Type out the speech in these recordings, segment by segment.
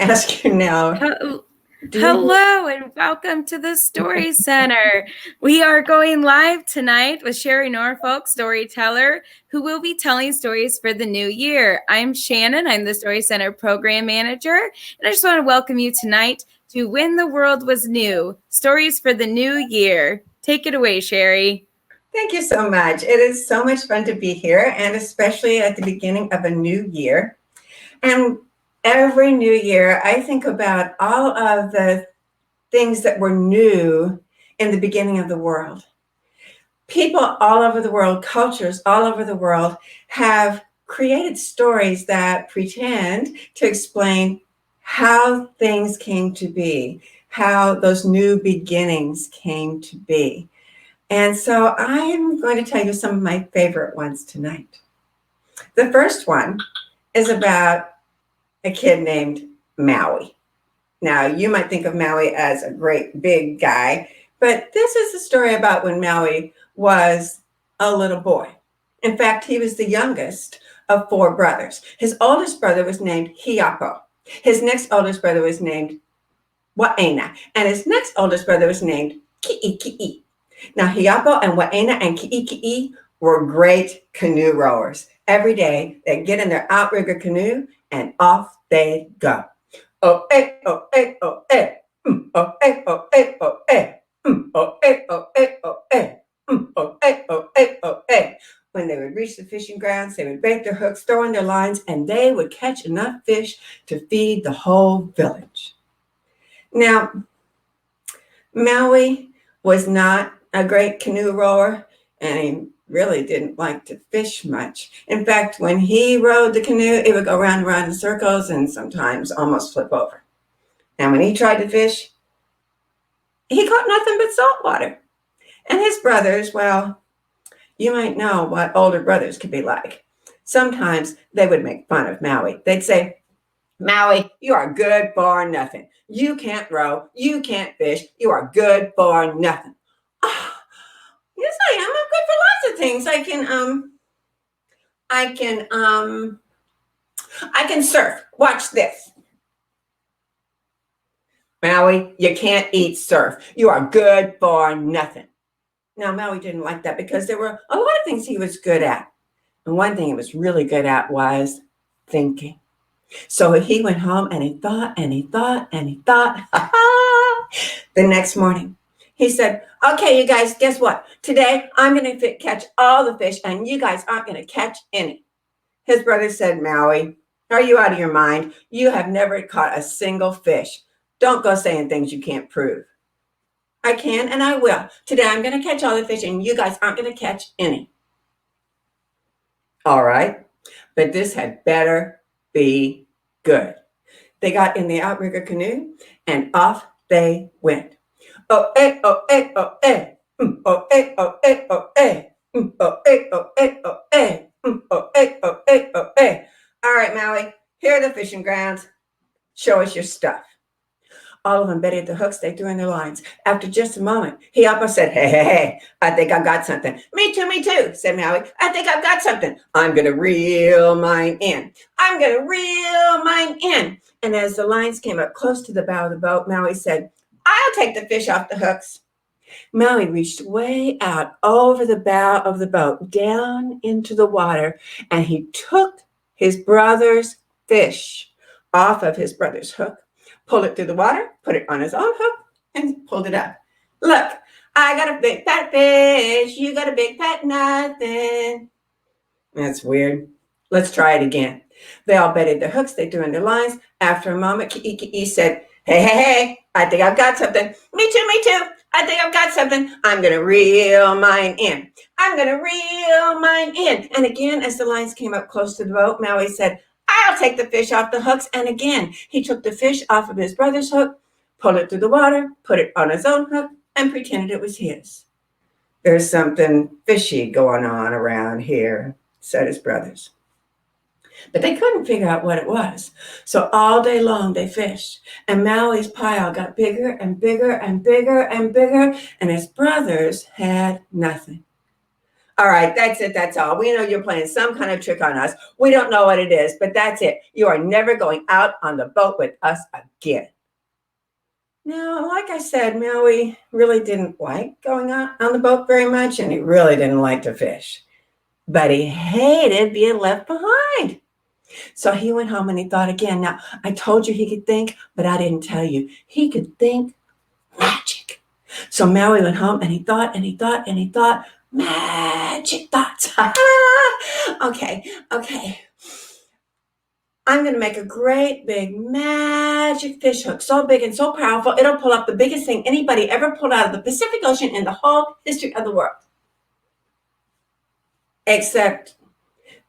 ask you now, Hello and welcome to the Story Center. We are going live tonight with Sherry Norfolk, storyteller, who will be telling stories for the new year. I'm Shannon. I'm the Story Center program manager, and I just want to welcome you tonight to When the World Was New, Stories for the New Year. Take it away, Sherry. Thank you so much. It is so much fun to be here, and especially at the beginning of a new year. And every new year, I think about all of the things that were new in the beginning of the world. People all over the world, cultures all over the world, have created stories that pretend to explain how things came to be, how those new beginnings came to be. And so I am going to tell you some of my favorite ones tonight. The first one is about a kid named Maui. Now, you might think of Maui as a great big guy, but this is a story about when Maui was a little boy. In fact, he was the youngest of four brothers. His oldest brother was named Hiapo. His next oldest brother was named Wa'ena, and his next oldest brother was named Ki'iki'i. Now, Hiapo and Wa'ena and Ki'iki'i were great canoe rowers. Every day, they'd get in their outrigger canoe and off they'd go. Oh, eh, oh, eh, oh, eh. Oh, eh, oh, eh, oh, eh. Oh, eh, oh, eh, oh, eh. Oh, eh, oh, eh, oh, eh. When they would reach the fishing grounds, they would bait their hooks, throw in their lines, and they would catch enough fish to feed the whole village. Now, Maui was not a great canoe rower, and he really didn't like to fish much. In fact, when he rowed the canoe, it would go round and round in circles and sometimes almost flip over. And when he tried to fish, he caught nothing but salt water. And his brothers, well, you might know what older brothers could be like. Sometimes they would make fun of Maui. They'd say, Maui, you are good for nothing. You can't row. You can't fish. You are good for nothing. Oh, yes, I am. I'm good for lots of things. I can surf. Watch this. Maui, you can't eat surf. You are good for nothing. Now, Maui didn't like that because there were a lot of things he was good at. And one thing he was really good at was thinking. So he went home and he thought and he thought and he thought. The next morning, he said, okay, you guys, guess what? Today, I'm going to catch all the fish and you guys aren't going to catch any. His brother said, Maui, are you out of your mind? You have never caught a single fish. Don't go saying things you can't prove. I can and I will. Today, I'm going to catch all the fish and you guys aren't going to catch any. All right, but this had better be good. They got in the outrigger canoe and off they went. Oh, eh, oh, eh, oh, eh. Oh, eh, oh, eh, oh, eh. Oh, eh, oh, eh, oh, eh. Oh, eh, oh, eh, oh, eh. All right, Maui, here are the fishing grounds. Show us your stuff. All of them betted the hooks they threw in their lines. After just a moment, Hiapo said, hey, I think I've got something. Me too, said Maui. I think I've got something. I'm going to reel mine in. I'm going to reel mine in. And as the lines came up close to the bow of the boat, Maui said, I'll take the fish off the hooks. Maui reached way out over the bow of the boat, down into the water, and he took his brother's fish off of his brother's hook, pulled it through the water, put it on his own hook, and pulled it up. Look, I got a big fat fish. You got a big fat nothing. That's weird. Let's try it again. They all betted their hooks. They threw in their lines. After a moment, Ki'iki'i said, hey, I think I've got something. Me too. I think I've got something. I'm going to reel mine in. I'm going to reel mine in. And again, as the lines came up close to the boat, Maui said, I'll take the fish off the hooks. And again, he took the fish off of his brother's hook, pulled it through the water, put it on his own hook, and pretended it was his. There's something fishy going on around here, said his brothers. But they couldn't figure out what it was. So all day long they fished, and Maui's pile got bigger and bigger and bigger and bigger, and his brothers had nothing. All right, that's it. That's all. We know you're playing some kind of trick on us. We don't know what it is, but that's it. You are never going out on the boat with us again. Now, like I said, Maui really didn't like going out on the boat very much, and he really didn't like to fish. But he hated being left behind. So he went home and he thought again. Now, I told you he could think, but I didn't tell you. He could think magic. So Maui went home and he thought and he thought and he thought, magic thoughts. Okay. I'm going to make a great big magic fish hook, so big and so powerful, it'll pull up the biggest thing anybody ever pulled out of the Pacific Ocean in the whole history of the world. Except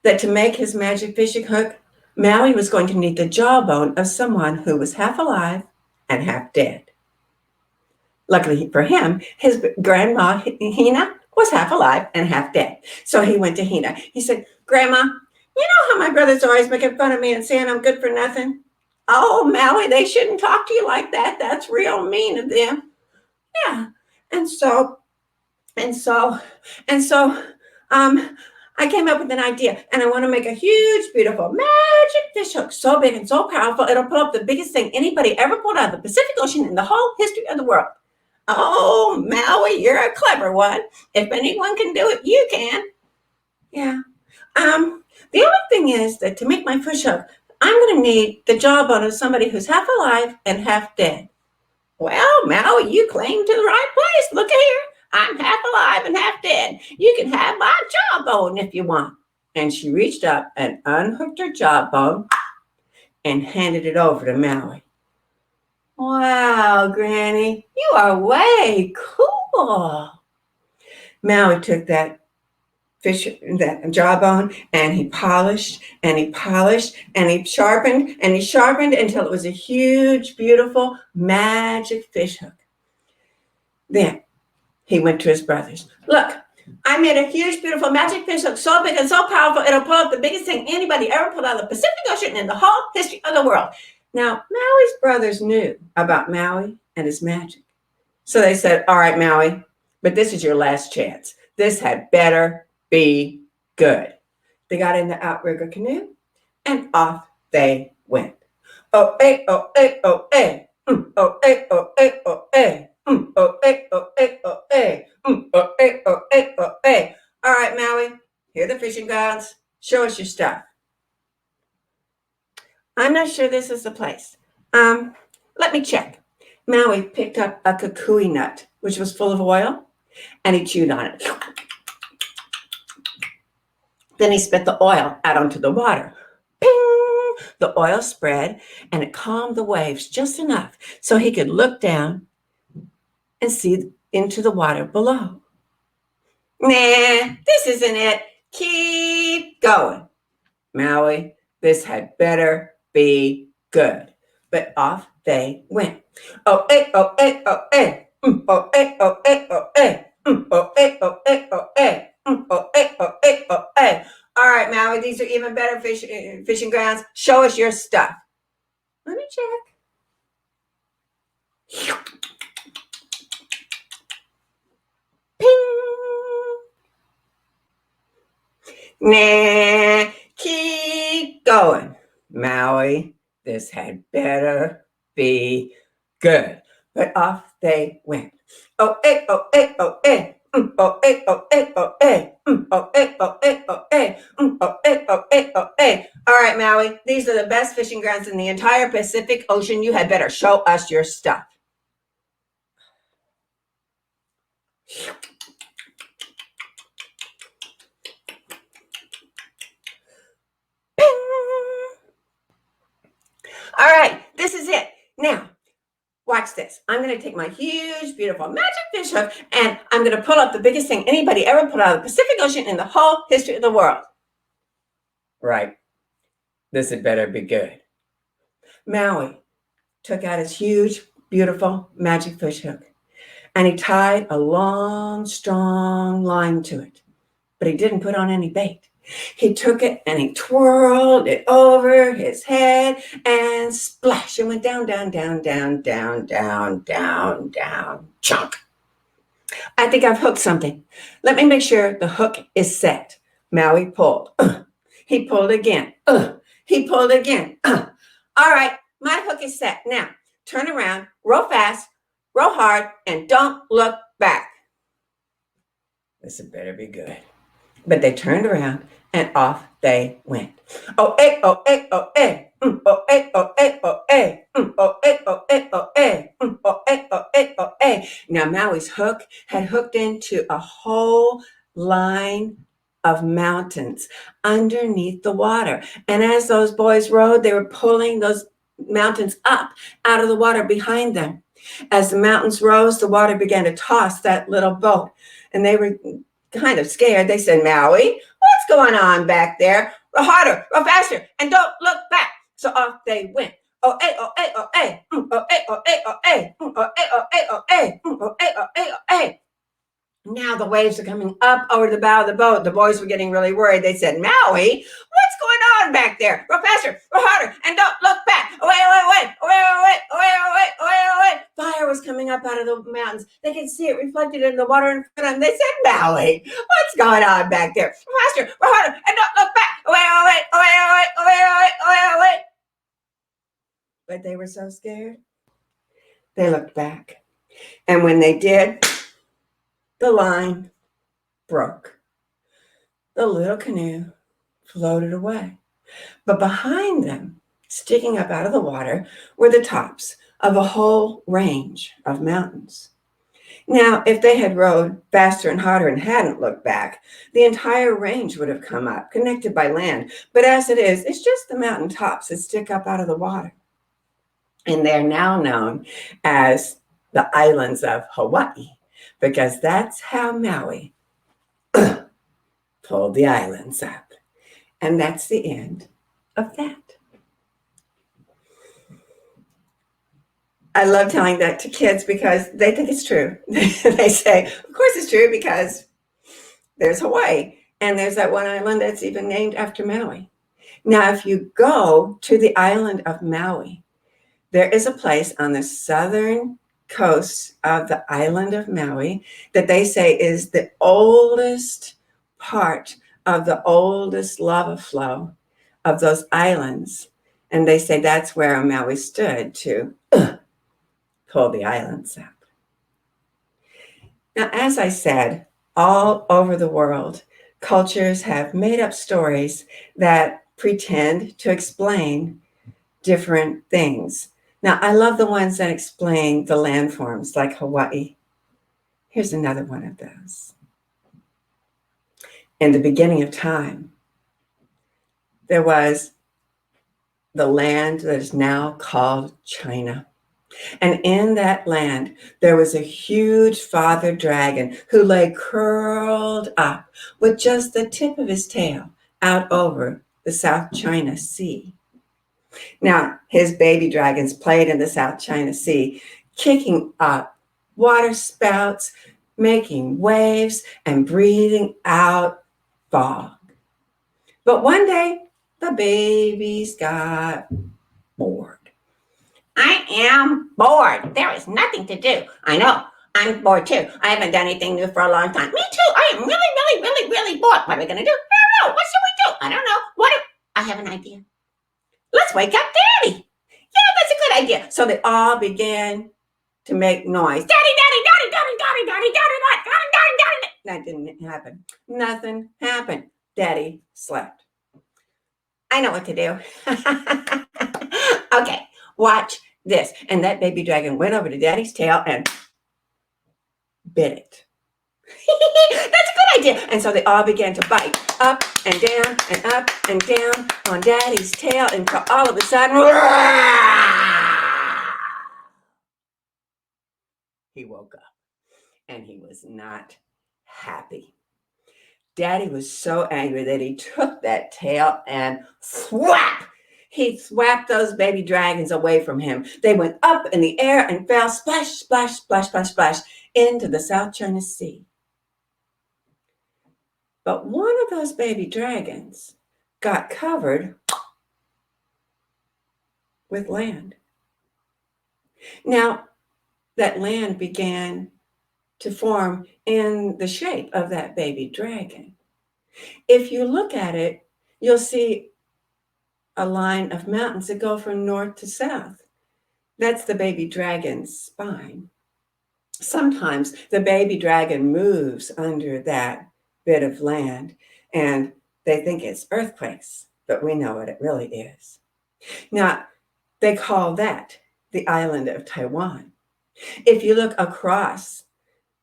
that to make his magic fishing hook, Maui was going to need the jawbone of someone who was half alive and half dead. Luckily for him, his grandma, Hina, was half alive and half dead. So he went to Hina. He said, Grandma, you know how my brother's always making fun of me and saying I'm good for nothing? Oh, Maui, they shouldn't talk to you like that. That's real mean of them. Yeah. And so, I came up with an idea, and I want to make a huge, beautiful magic fish hook, so big and so powerful, it'll pull up the biggest thing anybody ever pulled out of the Pacific Ocean in the whole history of the world. Oh, Maui, you're a clever one. If anyone can do it, you can. Yeah. The only thing is that to make my fish hook, I'm going to need the jawbone of somebody who's half alive and half dead. Well, Maui, you claim to the right place. Look here. I'm half alive and half dead. You can have my jawbone if you want. And she reached up and unhooked her jawbone and handed it over to Maui. Wow, Granny, you are way cool. Maui took that jawbone, and he polished and he polished and he sharpened and he sharpened until it was a huge, beautiful magic fish hook. Then he went to his brothers. Look, I made a huge, beautiful magic fish hook, so big and so powerful, it'll pull up the biggest thing anybody ever pulled out of the Pacific Ocean in the whole history of the world. Now, Maui's brothers knew about Maui and his magic. So they said, all right, Maui, but this is your last chance. This had better be good. They got in the outrigger canoe and off they went. Oh, oh, oh, oh, oh, oh, oh. All right, Maui, here are the fishing grounds. Show us your stuff. I'm not sure this is the place. Let me check. Maui picked up a kukui nut, which was full of oil, and he chewed on it. Then he spit the oil out onto the water. Ping! The oil spread, and it calmed the waves just enough so he could look down and see into the water below. Nah, this isn't it. Keep going. Maui, this had better be good. But off they went. Oh, oh, oh, oh, oh. Oh, oh, oh, oh, oh. Oh, oh, oh, oh, oh. Oh, oh. All right, Maui, these are even better fishing grounds. Show us your stuff. Let me check. Ping. Nah, keep going. Maui, this had better be good. But off they went. Oh, oh, oh, oh. Oh, oh, oh, oh. Oh, oh, oh, oh. Oh, oh. All right, Maui, these are the best fishing grounds in the entire Pacific Ocean. You had better show us your stuff. Ping! All right, this is it. Now, watch this. I'm going to take my huge, beautiful magic fish hook, and I'm going to pull up the biggest thing anybody ever pulled out of the Pacific Ocean in the whole history of the world. Right. This had better be good. Maui took out his huge, beautiful magic fish hook, and he tied a long, strong line to it, but he didn't put on any bait. He took it and he twirled it over his head, and splash, it went down, down, down, down, down, down, down, down, chunk. I think I've hooked something. Let me make sure the hook is set. Maui pulled. He pulled again. He pulled again. All right, my hook is set. Now, turn around, roll fast, roll hard, and don't look back. This had better be good. But they turned around and off they went. Oh, eh, oh, eh, oh, eh. Oh, eh, oh, eh, oh, eh. Oh, eh, oh, eh, oh, eh. Oh, eh, oh, eh, oh, eh. Now, Maui's hook had hooked into a whole line of mountains underneath the water. And as those boys rowed, they were pulling those mountains up out of the water behind them. As the mountains rose, the water began to toss that little boat. And they were kind of scared. They said, Maui, what's going on back there? Row harder, row faster, and don't look back. So off they went. Oh, eh, oh, eh, oh, eh. Oh, eh, oh, eh, oh, eh. Oh, eh, oh, eh, oh, eh. Oh, eh, oh, eh, oh, eh. Now the waves are coming up over the bow of the boat. The boys were getting really worried. They said, Maui, what's going on back there? Row faster, row harder, and don't look back. Away, away, away, away, away, away, away, away, away. Fire was coming up out of the mountains. They could see it reflected in the water in front of them. They said, Maui, what's going on back there? Row faster, row harder, and don't look back. Away, away, away, away, away, away, away, away. But they were so scared. They looked back. And when they did, the line broke. The little canoe floated away. But behind them, sticking up out of the water, were the tops of a whole range of mountains. Now, if they had rowed faster and harder and hadn't looked back, the entire range would have come up, connected by land. But as it is, it's just the mountain tops that stick up out of the water. And they're now known as the islands of Hawaii, because that's how Maui pulled the islands up. And that's the end of that. I love telling that to kids because they think it's true. They say, of course it's true because there's Hawaii and there's that one island that's even named after Maui. Now, if you go to the island of Maui, there is a place on the southern coast of the island of Maui that they say is the oldest part of the oldest lava flow of those islands. And they say that's where Maui stood to pull the islands up. Now, as I said, all over the world, cultures have made up stories that pretend to explain different things. Now, I love the ones that explain the landforms, like Hawaii. Here's another one of those. In the beginning of time, there was the land that is now called China. And in that land, there was a huge father dragon who lay curled up with just the tip of his tail out over the South China Sea. Now, his baby dragons played in the South China Sea, kicking up water spouts, making waves, and breathing out fog. But one day, the babies got bored. I am bored. There is nothing to do. I know. I'm bored too. I haven't done anything new for a long time. Me too. I am really bored. What are we going to do? I don't know. What should we do? I don't know. What if I have an idea? Let's wake up Daddy. Yeah, that's a good idea. So they all began to make noise. Daddy, Daddy, Daddy, Daddy, Daddy, Daddy, Daddy, Daddy, Daddy, Daddy. That didn't happen. Nothing happened. Daddy slept. I know what to do. Okay, watch this. And that baby dragon went over to Daddy's tail and bit it. That's a good idea. And so they all began to bite up and down and up and down on Daddy's tail until all of a sudden, he woke up and he was not happy. Daddy was so angry that he took that tail and thwap! He thwapped those baby dragons away from him. They went up in the air and fell splash, splash, splash, splash, splash into the South China Sea. But one of those baby dragons got covered with land. Now, that land began to form in the shape of that baby dragon. If you look at it, you'll see a line of mountains that go from north to south. That's the baby dragon's spine. Sometimes the baby dragon moves under that bit of land and they think it's earthquakes, but we know what it really is. Now, they call that the island of Taiwan. If you look across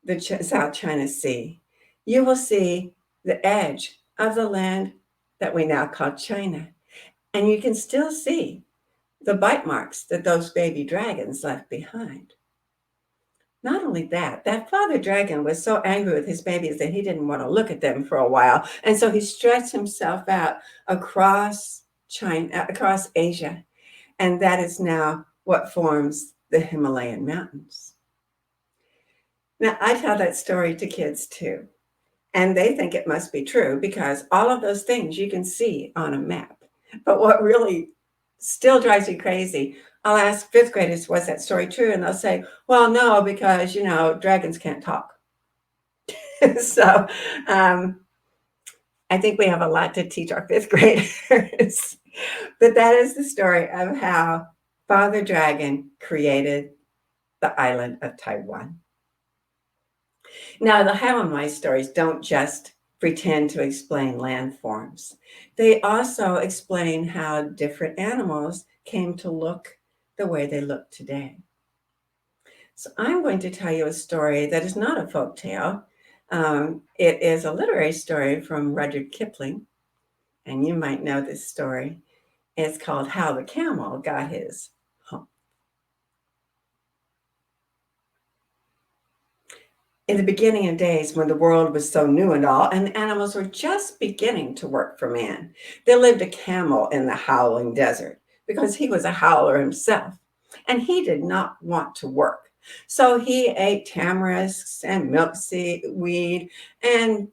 the South China Sea, you will see the edge of the land that we now call China. And you can still see the bite marks that those baby dragons left behind. Not only that, that father dragon was so angry with his babies that he didn't want to look at them for a while. And so he stretched himself out across China, across Asia. And that is now what forms the Himalayan mountains. Now, I tell that story to kids too. And they think it must be true because all of those things you can see on a map. But what really still drives me crazy, I'll ask fifth graders, was that story true? And they'll say, well, no, because, dragons can't talk. So I think we have a lot to teach our fifth graders. But that is the story of how Father Dragon created the island of Taiwan. Now, the Hammamai stories don't just pretend to explain landforms. They also explain how different animals came to look the way they look today. So I'm going to tell you a story that is not a folk tale. It is a literary story from Rudyard Kipling, and you might know this story. It's called How the Camel Got His Hump. In the beginning of days when the world was so new and all, and the animals were just beginning to work for man, there lived a camel in the howling desert because he was a howler himself, and he did not want to work. So he ate tamarisks and milkweed and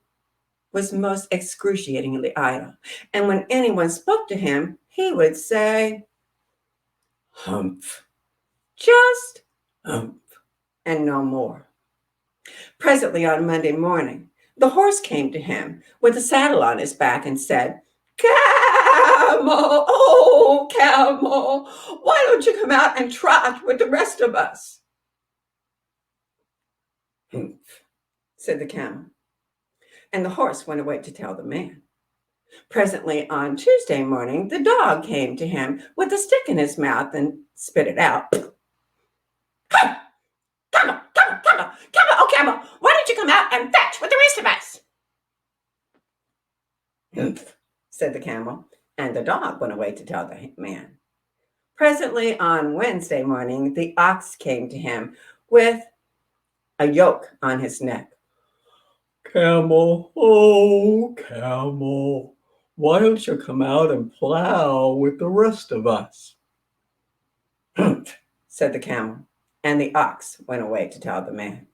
was most excruciatingly idle. And when anyone spoke to him, he would say, humph, just humph, and no more. Presently on Monday morning, the horse came to him with a saddle on his back and said, Camel, oh, camel, why don't you come out and trot with the rest of us? Humph, said the camel. And the horse went away to tell the man. Presently on Tuesday morning, the dog came to him with a stick in his mouth and spit it out. Camel, camel, camel, camel, oh, camel, why don't you come out and fetch with the rest of us? Humph, said the camel, and the dog went away to tell the man. Presently on Wednesday morning, the ox came to him with a yoke on his neck. Camel, oh, camel, why don't you come out and plow with the rest of us? Humph, said the camel, and the ox went away to tell the man.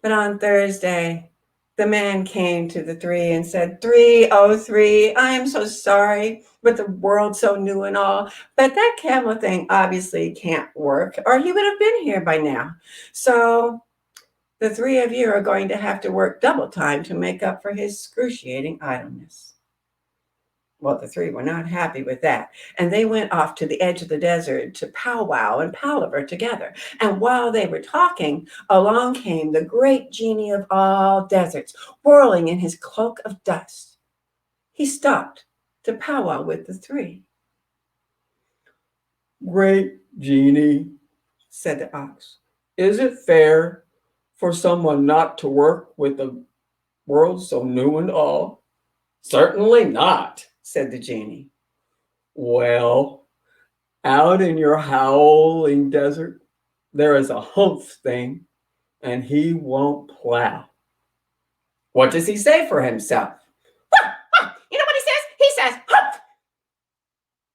But on Thursday, the man came to the three and said, 303, I am so sorry, with the world so new and all, but that camel thing obviously can't work, or he would have been here by now. So the three of you are going to have to work double time to make up for his excruciating idleness. Well, the three were not happy with that, and they went off to the edge of the desert to powwow and palaver together. And while they were talking, along came the great genie of all deserts, whirling in his cloak of dust. He stopped to powwow with the three. Great genie, said the ox, is it fair for someone not to work with the world so new and all? Certainly not, said the genie. Well, out in your howling desert, there is a humph thing, and he won't plow. What does he say for himself? You know what he says? He says, humph,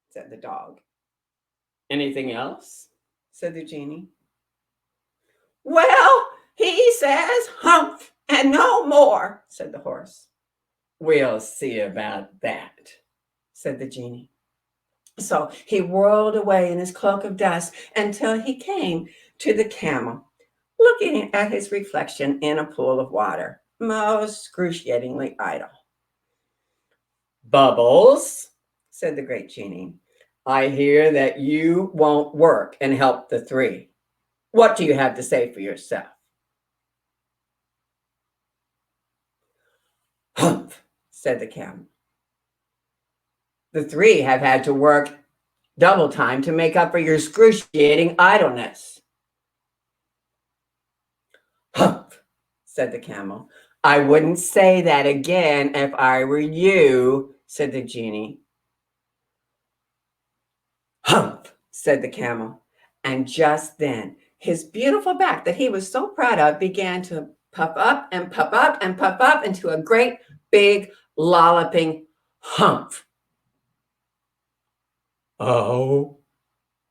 said the dog. Anything else? Said the genie. Well, he says humph and no more, said the horse. We'll see about that, said the genie. So he whirled away in his cloak of dust until he came to the camel looking at his reflection in a pool of water, most excruciatingly idle. Bubbles, said the great genie, I hear that you won't work and help the three. What do you have to say for yourself? Humph, said the camel. The three have had to work double time to make up for your excruciating idleness. Humph, said the camel. I wouldn't say that again if I were you, said the genie. Humph, said the camel. And just then, his beautiful back that he was so proud of began to puff up and puff up and puff up into a great big lolloping humph. Oh,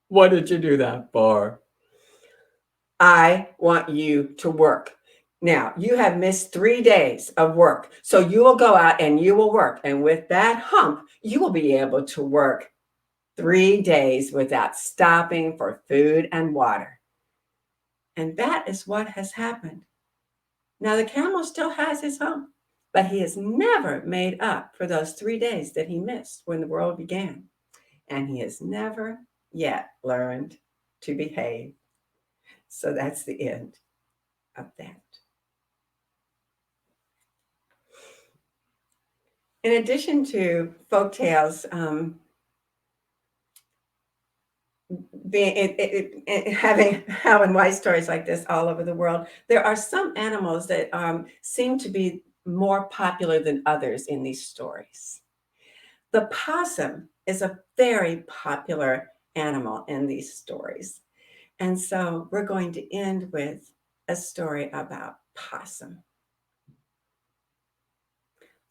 what did you do that for? I want you to work. Now, you have missed 3 days of work. So you will go out and you will work. And with that hump, you will be able to work 3 days without stopping for food and water. And that is what has happened. Now, the camel still has his hump, but he has never made up for those 3 days that he missed when the world began. And he has never yet learned to behave. So that's the end of that. In addition to folk tales, having white stories like this all over the world, there are some animals that seem to be more popular than others in these stories. The possum is a very popular animal in these stories. And so we're going to end with a story about possum.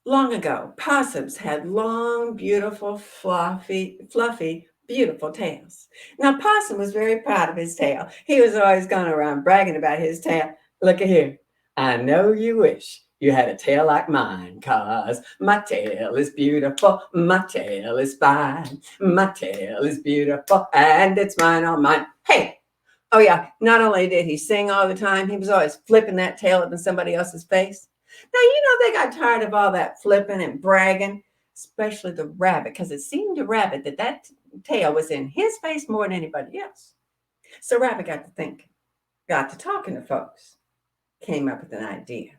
Long ago, possums had long, beautiful, fluffy, beautiful tails. Now, Possum was very proud of his tail. He was always going around bragging about his tail. Look at here. I know you wish you had a tail like mine, 'cause my tail is beautiful, my tail is fine, my tail is beautiful, and it's mine, all mine. Hey! Oh, yeah, not only did he sing all the time, he was always flipping that tail up in somebody else's face. Now, they got tired of all that flipping and bragging, especially the rabbit, because it seemed to Rabbit that tail was in his face more than anybody else. So Rabbit got to thinking, got to talking to folks, came up with an idea.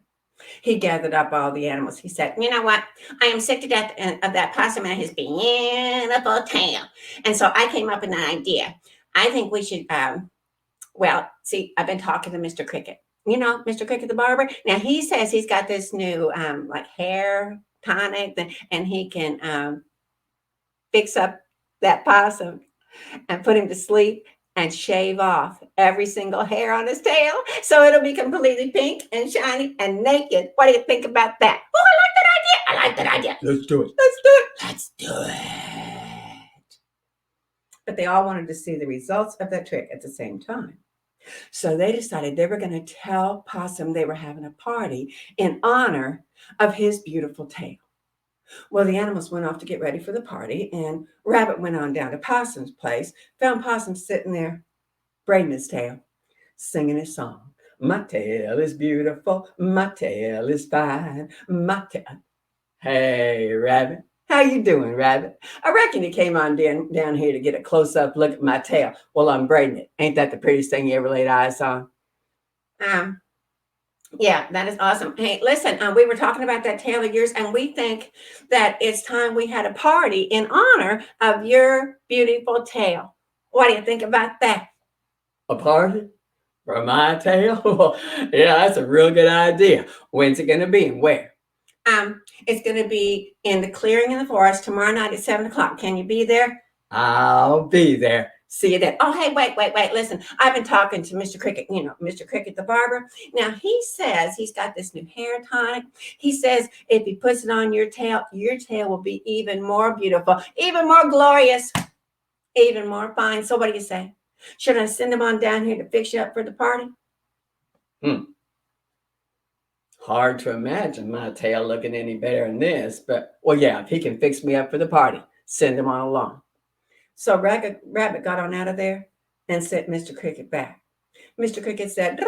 He gathered up all the animals. He said, you know what? I am sick to death of that possum and his beautiful tail. And so I came up with an idea. I think we should, see, I've been talking to Mr. Cricket. Mr. Cricket the barber. Now he says he's got this new like hair tonic and he can fix up that possum and put him to sleep and shave off every single hair on his tail so it'll be completely pink and shiny and naked. What do you think about that? Oh, I like that idea. Let's do it. Let's do it. But they all wanted to see the results of that trick at the same time. So they decided they were going to tell Possum they were having a party in honor of his beautiful tail. Well, the animals went off to get ready for the party, and Rabbit went on down to Possum's place, found Possum sitting there, braiding his tail, singing his song. My tail is beautiful, my tail is fine, my tail. Hey, Rabbit. How you doing, Rabbit? I reckon you came on down here to get a close-up look at my tail while I'm braiding it. Ain't that the prettiest thing you ever laid eyes on? Yeah, that is awesome. Hey, listen, we were talking about that tail of yours, and we think that it's time we had a party in honor of your beautiful tail. What do you think about that? A party for my tail? Yeah, that's a real good idea. When's it going to be and where? It's going to be in the clearing in the forest tomorrow night at 7:00. Can you be there? I'll be there. See you then. Oh, hey, wait. Listen, I've been talking to Mr. Cricket, Mr. Cricket the barber. Now, he says he's got this new hair tonic. He says if he puts it on your tail will be even more beautiful, even more glorious, even more fine. So what do you say? Should I send him on down here to fix you up for the party? Hard to imagine my tail looking any better than this, but, well, yeah, if he can fix me up for the party, send him on along. So Rabbit got on out of there and sent Mr. Cricket back. Mr. Cricket said,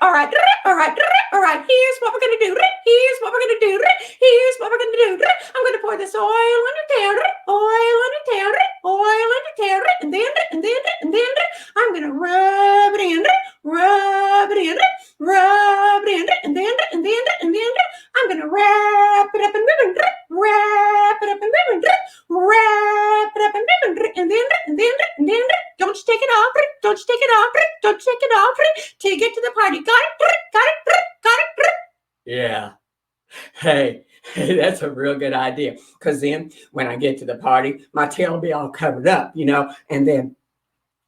All right, all right, all right. Here's what we're gonna do. Here's what we're gonna do. Here's what we're gonna do. I'm gonna pour this oil on your tail, oil on your tail, oil on your tail, and then I'm gonna rub it in, rub it in, rub it in, and then I'm gonna wrap it up in ribbon, wrap it up in ribbon, wrap it up in ribbon, and then don't you take it off, don't you take it off, don't you take it off till you get to the party. Got it, got it, got it. Yeah. Hey, that's a real good idea. Because then when I get to the party, my tail will be all covered up, and then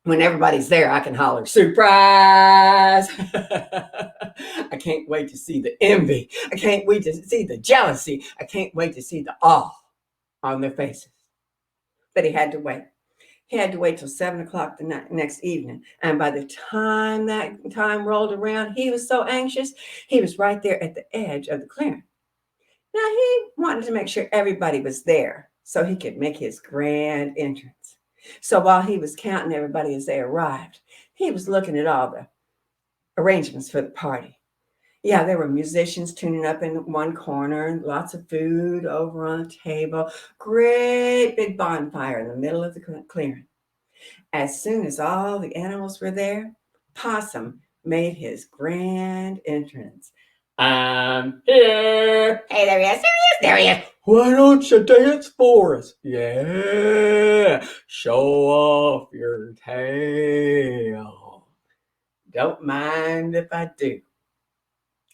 when everybody's there, I can holler, surprise! I can't wait to see the envy. I can't wait to see the jealousy. I can't wait to see the awe on their faces. But he had to wait. He had to wait till 7 o'clock the next evening. And by the time that time rolled around, he was so anxious, he was right there at the edge of the clearing. Now, he wanted to make sure everybody was there so he could make his grand entrance. So while he was counting everybody as they arrived, he was looking at all the arrangements for the party. Yeah, there were musicians tuning up in one corner and lots of food over on the table. Great big bonfire in the middle of the clearing. As soon as all the animals were there, Possum made his grand entrance. I'm here. Hey, there he is. There he is. Why don't you dance for us? Yeah. Show off your tail. Don't mind if I do.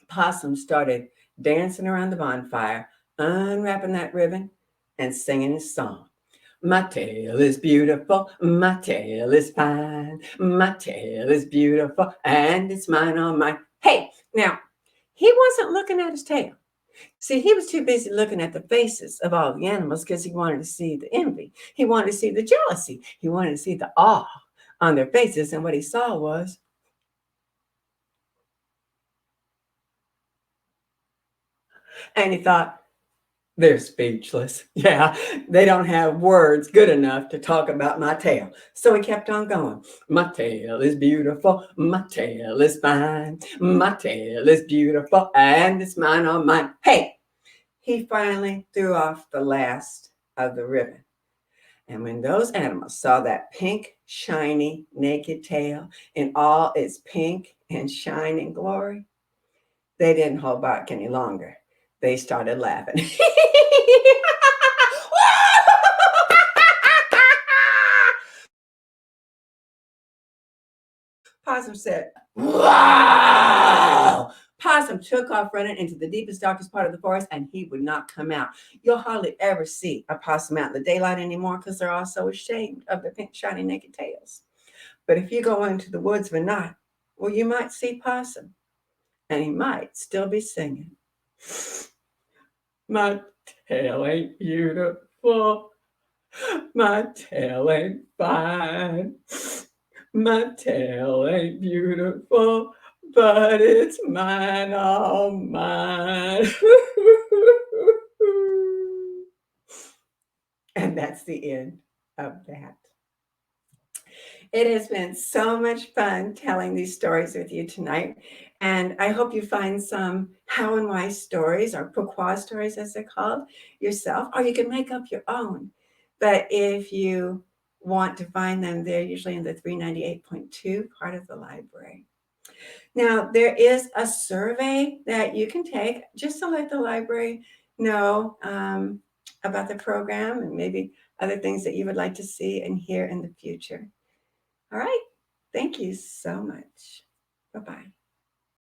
Possum started dancing around the bonfire, unwrapping that ribbon, and singing his song. My tail is beautiful, my tail is fine, my tail is beautiful, and it's mine, all mine. Hey, now, he wasn't looking at his tail. See, he was too busy looking at the faces of all the animals because he wanted to see the envy. He wanted to see the jealousy. He wanted to see the awe on their faces, and what he saw was, and he thought, they're speechless. Yeah, they don't have words good enough to talk about my tail. So he kept on going. My tail is beautiful. My tail is fine. My tail is beautiful. And it's mine, all mine. Hey, he finally threw off the last of the ribbon. And when those animals saw that pink, shiny, naked tail in all its pink and shining glory, they didn't hold back any longer. They started laughing. Possum said, wow! Possum took off running into the deepest, darkest part of the forest, and he would not come out. You'll hardly ever see a possum out in the daylight anymore because they're all so ashamed of their pink, shiny, naked tails. But if you go into the woods of a night, well, you might see Possum, and he might still be singing. My tail ain't beautiful. My tail ain't fine. My tail ain't beautiful, but it's mine, all mine. And that's the end of that. It has been so much fun telling these stories with you tonight. And I hope you find some how and why stories, or pourquoi stories as they're called, yourself, or you can make up your own. But if you want to find them, they're usually in the 398.2 part of the library. Now, there is a survey that you can take just to let the library know about the program and maybe other things that you would like to see and hear in the future. All right. Thank you so much. Bye-bye.